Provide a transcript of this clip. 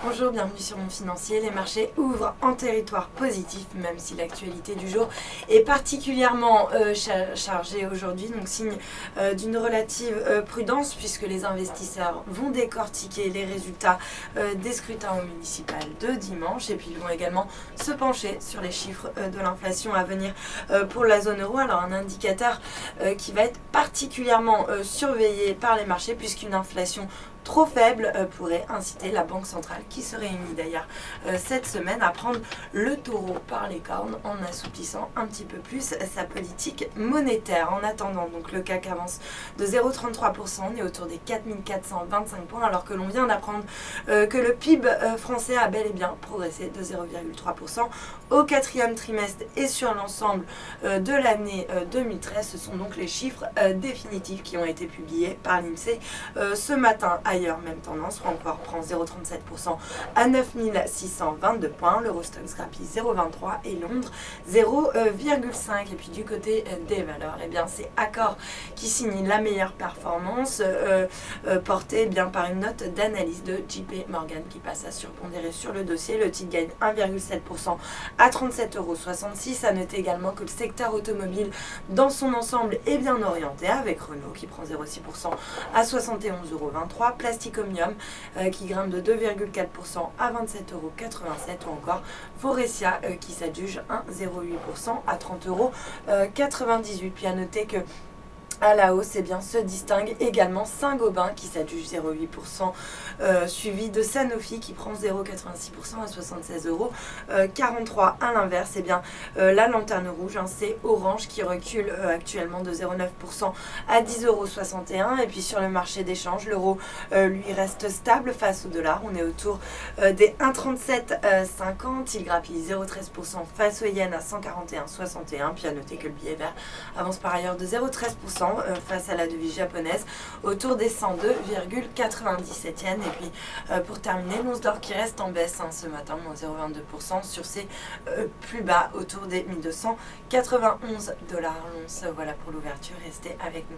Bonjour, bienvenue sur Mon Financier. Les marchés ouvrent en territoire positif, même si l'actualité du jour est particulièrement chargée aujourd'hui, donc signe d'une relative prudence, puisque les investisseurs vont décortiquer les résultats des scrutins au municipal de dimanche, et puis ils vont également se pencher sur les chiffres de l'inflation à venir pour la zone euro. Alors un indicateur qui va être particulièrement surveillé par les marchés, puisqu'une inflation trop faible pourrait inciter la Banque centrale, qui se réunit d'ailleurs cette semaine, à prendre le taureau par les cornes en assouplissant un petit peu plus sa politique monétaire. En attendant, donc le CAC avance de 0,33%, on est autour des 4425 points, alors que l'on vient d'apprendre que le PIB français a bel et bien progressé de 0,3% au quatrième trimestre et sur l'ensemble de l'année 2013. Ce sont donc les chiffres définitifs qui ont été publiés par l'INSEE ce matin. Ailleurs, même tendance, Francfort prend 0,37% à 9622 points, l'Eurostoxx grappille 0,23 et Londres 0,5. Et puis du côté des valeurs, eh bien c'est Accor qui signe la meilleure performance, portée bien par une note d'analyse de JP Morgan qui passe à surpondérer sur le dossier. Le titre gagne 1,7% à 37,66 €. À noter également que le secteur automobile dans son ensemble est bien orienté, avec Renault qui prend 0,6% à 71,23 €, Plasticomium qui grimpe de 2,4% à 27,87 € ou encore Faurecia qui s'adjuge 1,08% à 30,98 €. Puis à noter que à la hausse, eh bien, se distingue également Saint-Gobain qui s'adjuge 0,8%, suivi de Sanofi qui prend 0,86% à 76,43 €. À l'inverse, eh bien, la lanterne rouge, c'est Orange qui recule actuellement de 0,9% à 10,61 €. Et puis sur le marché d'échange, l'euro lui reste stable face au dollar. On est autour des 1,3750. Il grappille 0,13% face au yen à 141,61. Puis à noter que le billet vert avance par ailleurs de 0,13% face à la devise japonaise autour des 102,97 yens. Et puis pour terminer, l'once d'or qui reste en baisse ce matin, moins 0,22% sur ses plus bas autour des 1291 $ l'once. Voilà pour l'ouverture, restez avec nous.